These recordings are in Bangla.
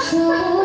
Oh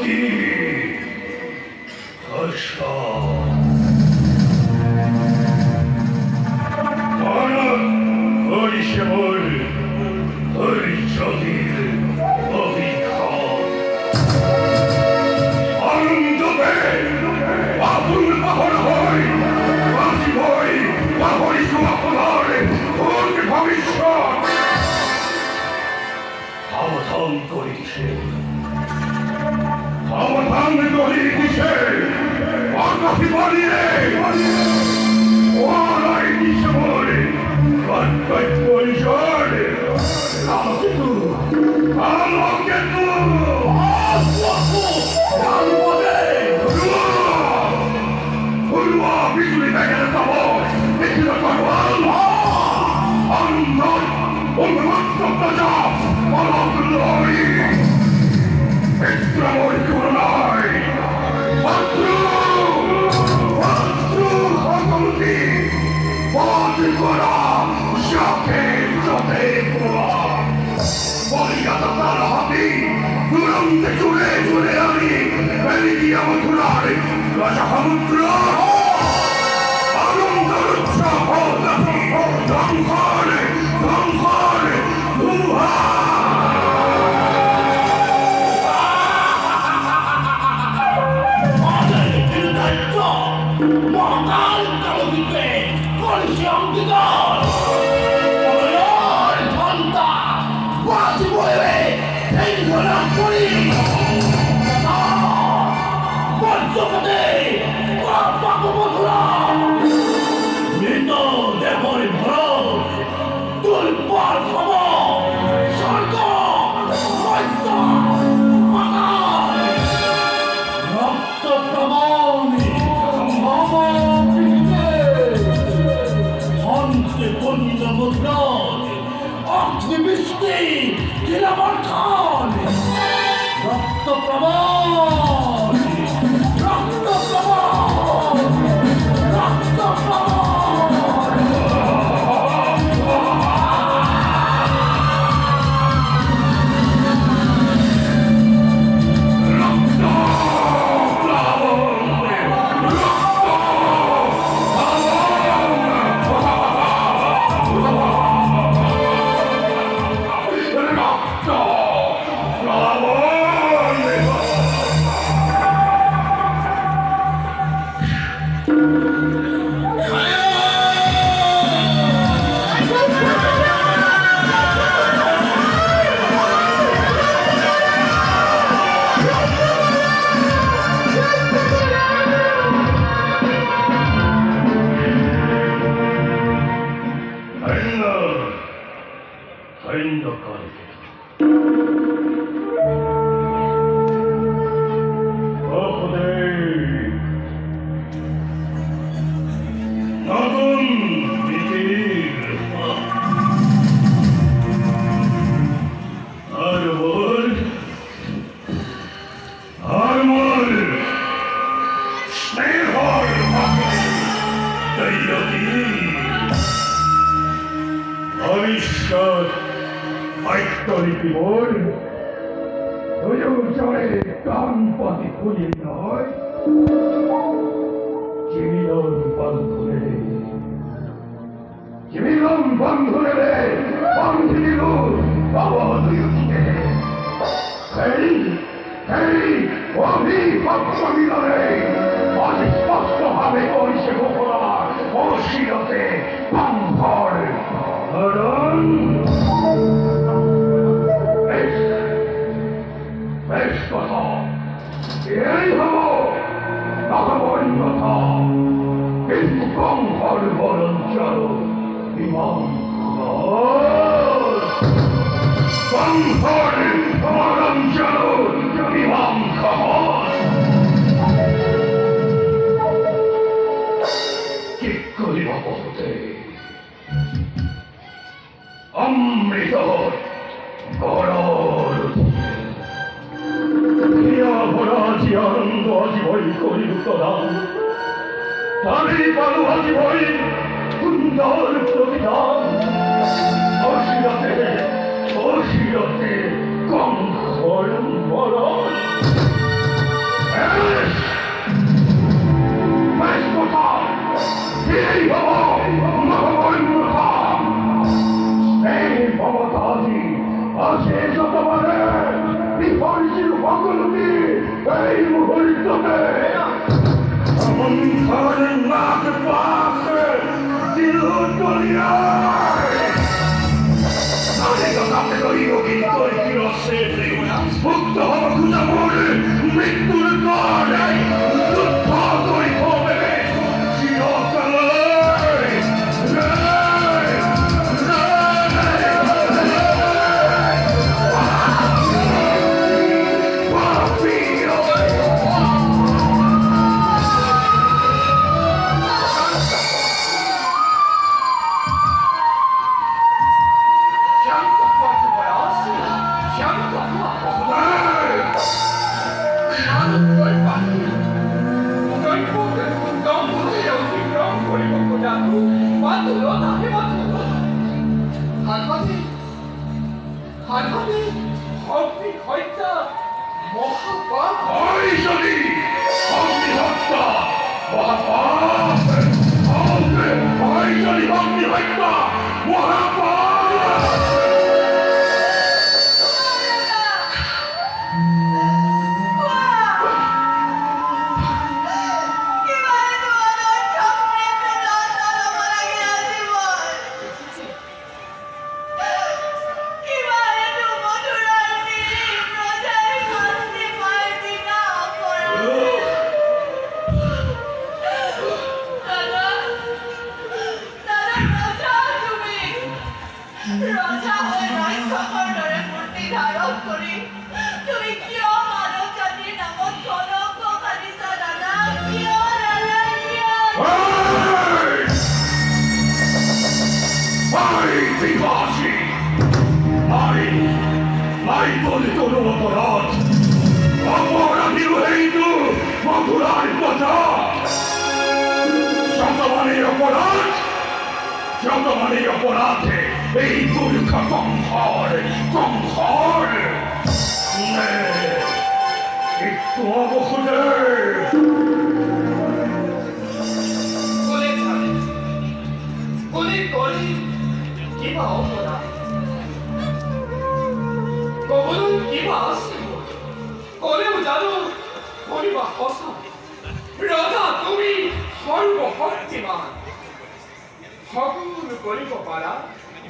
জ্যোতি আশা মানব হরিশেবর হরিজ্যোতির অভিজ্ঞান আনন্দ পেয়ে আগুন পাহর হই বাজি বই পাহরি সুমাপনার ভূত ভবিষ্যৎ সাবধান করিছে সাবধান করিছে আকাশি বাড়িয়ে ওরাই দিছে বলে কাটকাট পরিসর রামকেতু রামকেতু পড়ুয়া বিজুলি ব্যাগের খবর দেখিল করবাল আনন্দ অভিভক্ত প্রজা অলগ্রহী ইসলামর করুণায় মাতৃ সকলটি পথ করা সাথে সাথে বলিয়া তার হাতি দুরন্তে চুলে চুলে আমি বেরিয়ে মথুরার রাজা সমুদ্র আনন্দের উৎসাহ ধ্বংসর ধ্বংসর ধুহা মহাকাল কালদ্বীপে কলসি অঙ্গীকার ঘন্টা বাজি বয়ে এই ঘোড়া করি পঞ্চপদে পাবো মথুরা মৃত দেবর ভরত তুল পার খবর স্বর্গ মৈত্য মাতাল রক্ত প্রমাণী অন্তে পণ্য মুদ্রণ অগ্নিবৃষ্টি দিলাবর খান রক্ত প্রমাণ রক্ত প্রমাণ রক্ত প্রমাণ ভবিষ্যৎ বাক্যলিপি মোর জলে প্রাণপতি খুলি নয় জীবিলন বন্ধুরে বন্ধিল অবধুতে সেই অভিভক্ত মিলনে অস্পষ্ট ভাবে করিছে গোপনা অশিরতে বন্ধর বেশ কথা এই হব অন্যথা কিন্তু কঙ্কর বরঞ্চল বিমান কঙ্কর বরঞ্চল বিমান কি করিব বহুতে অমৃত গড়র ভরাজি আনন্দ আজি বই করি উত্তরাম তারি পালু আজি বই সুন্দর প্রতিদান অশিরতে কঙ্কর মরণ তুমি এই মুহূর্তে এমন ধরনের নাক পাক দিল দুনিয়ায় মুক্ত হব খুঁজা মরে মৃত্যুর করে যুদ্ধ করে হবে যতমানের অপরাধে এই মূর্খা কংহর একটু অবসরে কিবা অপরাধ কবলো কিবা আসিব কলেও জানো করিবা সঁচা ৰজা তুমি সৰ্বশক্তিমান সকলো কৰিব পাৰা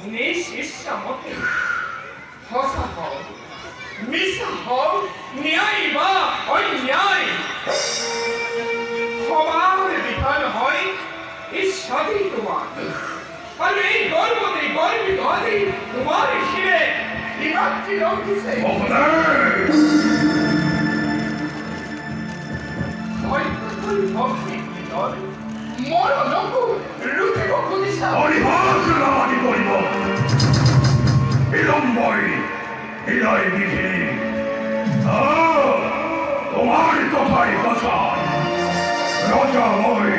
নিজ ইচ্ছা মতে সঁচা হওক মিছা হওক ন্যায় বা অন্যায় সবার বিধান হয় ঈশ্বরেই তোমার আৰু এই গৰ্বতে গৰ্বিত আজি তোমাৰ শিৰে বিভক্তি ৰখিছে ভক্তি মৰণকো ৰুধিব খুজিছা হরিভাষণাবাদী করিব বিলম্বই হৃদয় বিধি তোমার কথাই কথা রাজা মই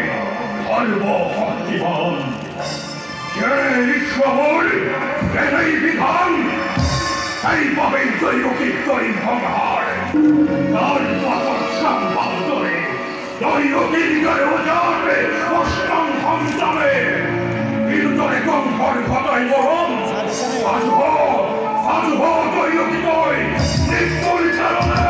সর্বশক্তিমান যে ঈশ্বর এই বিধান এইভাবেই দৈবকী তৈরি ভঙ্গার তার পাথর সম্ভব করে দৈবকীর গায়ে যাবে অষ্টম সন্তানে বিরুদ্ধে কঙ্কর ঘটাই বরং আজব দৈবকী তৈ নিপরিচালনে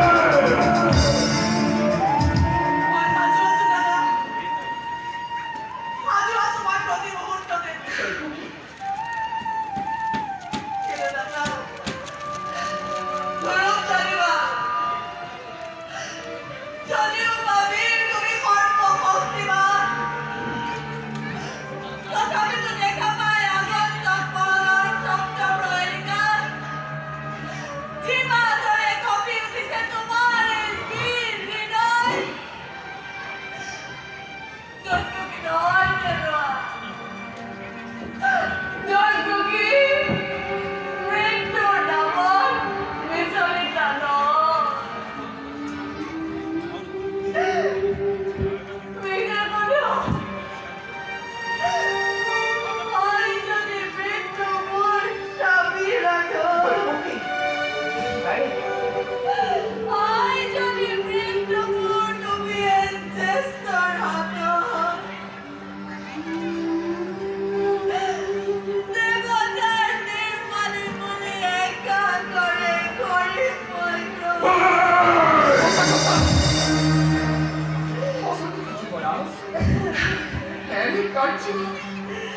হয়েছে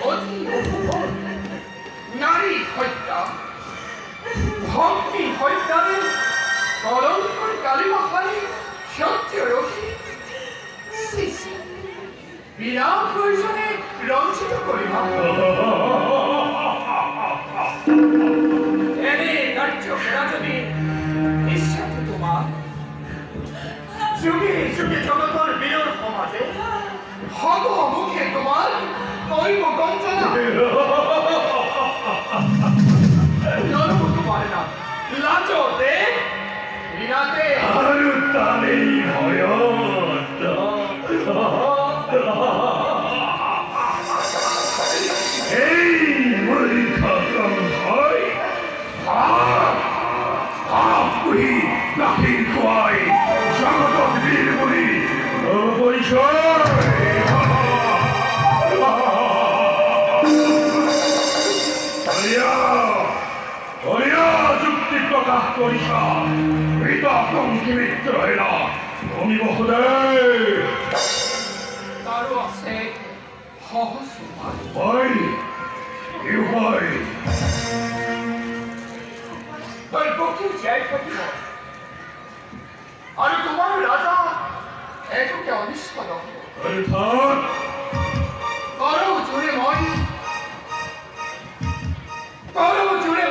অতি অপমান, নারী হত্যা, ভক্তি হত্যারে কলঙ্কর কালিমা খালি সত্য রক্ষী বিনা প্রয়োজনে রঞ্চিত করিবা। এনে কার্য করা যদি নিঃস্বার্থ তোমার যুগে যুগে জগতর বিরল সমাজে হত মুখে তোমার কইব গঞ্জনা জনমত পারে না লাজ দে বিনাতে আর তালেই ভয় এই পরীক্ষা কম হয় আপনি নাকি খোয়াই জগত বীর বলি পরিচয় যুক্তি প্রকাশ করিস হৃদয়ঙ্কি মিত্র এরা ভূমি বহুদেব তারও আছে সহজ ভাই কি ভাই তোর পক্ষে জয় থাকিব আর তোমার রাজা একে অনিষ্ট রক্ত অর্থাৎ করো জুড়ে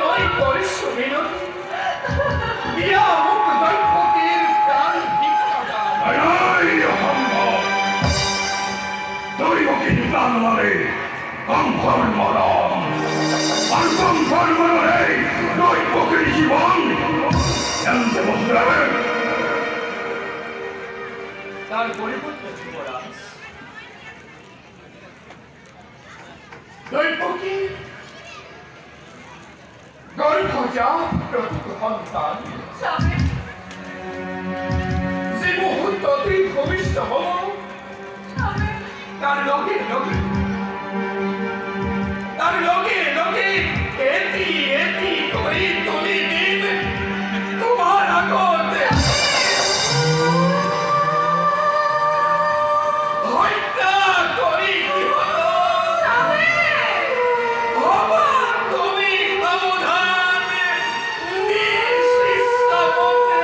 মই পরিশ্রমী নদী দিয়া মুখ দৈপতির প্রাণ ভিক্ষা দৈবকীর প্রাণ মানে কঙ্কর মরণ আর কঙ্কর মরণে দৈবকীর জীবন জানতে বসবে তার পরিবর্তে যুবরাজ দৈপকী গর্ভজাত প্রতীক সন্তান যে মুহূর্ততে ভবিষ্য হব তার লগে এটি করি তুলি দিন তোমার আগতে হত্যা করি তুমি সাবধান নিঃশিষ্যমতে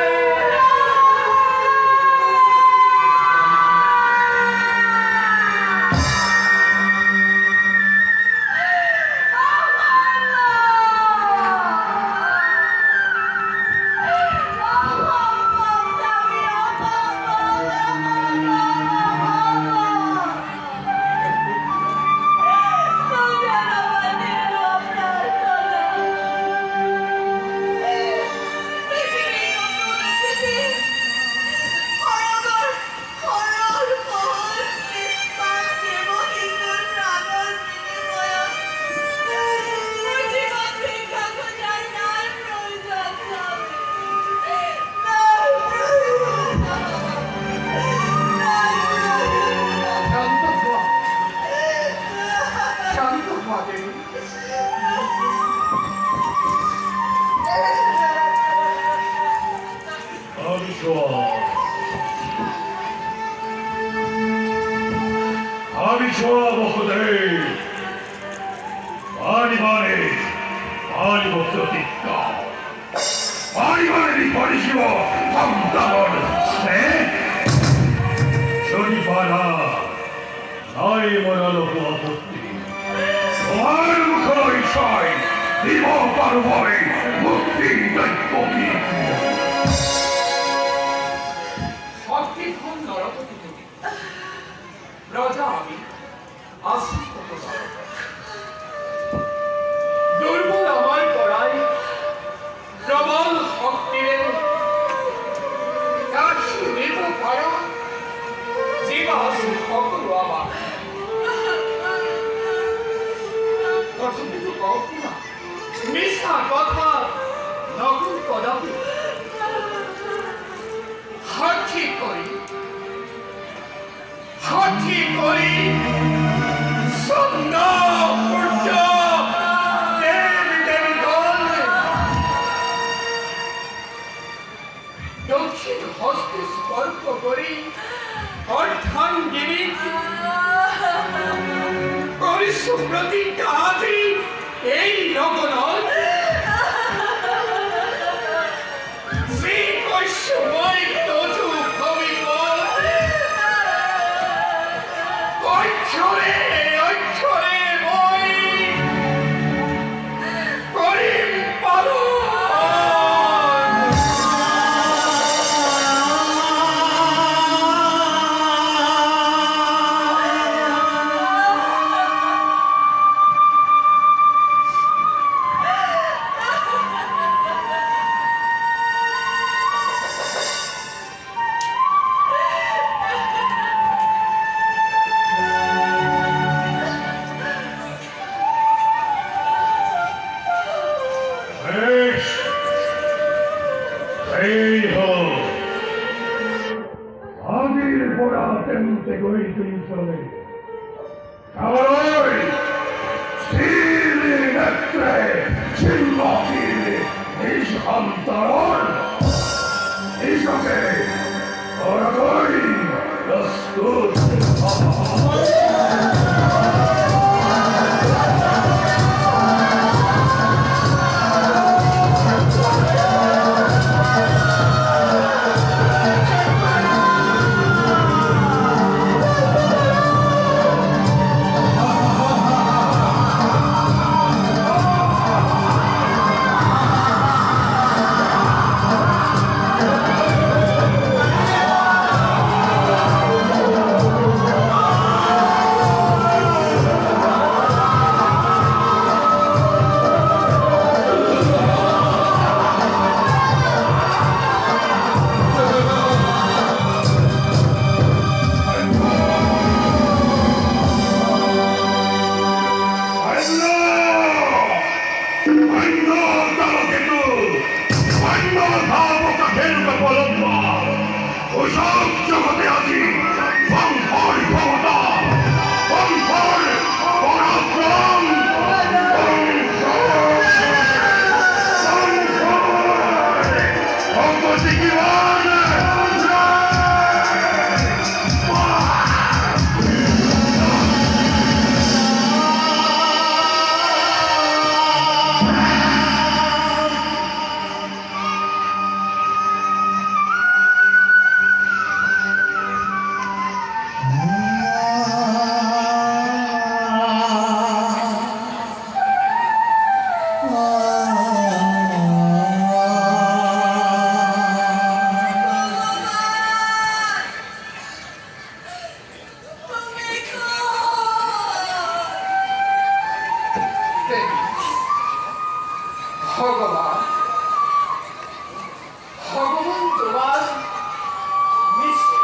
রাজা আমি আশ্রিত দুর্বল আমার করাই প্রবল শক্তিরে কাশি নেব পারা জীবাসী সকল আমার কথা কিন্তু কল্পনা মিশা কথা নকল কদাপি হাঁচি করি দক্ষিণ হস্তে স্পর্শ করি অর্ধাঙ্গিনী নগনয় শ্রীকৈশ্যময় তজু ভবিপদ অক্ষরে অক্ষরে মই করিম পালন বেশ, এই হল আদির পোড়া তেমতে গইতুই চলে সবাই স্থির নেত্রে সিংহীর নিষ্কান্তরণ ঈশ্বকে ওরকই প্রস্তুত জগতে আছি বংশর ক্ষমতা বংশর পরাক্রম ভগবান ভগবান তোমার মিষ্টি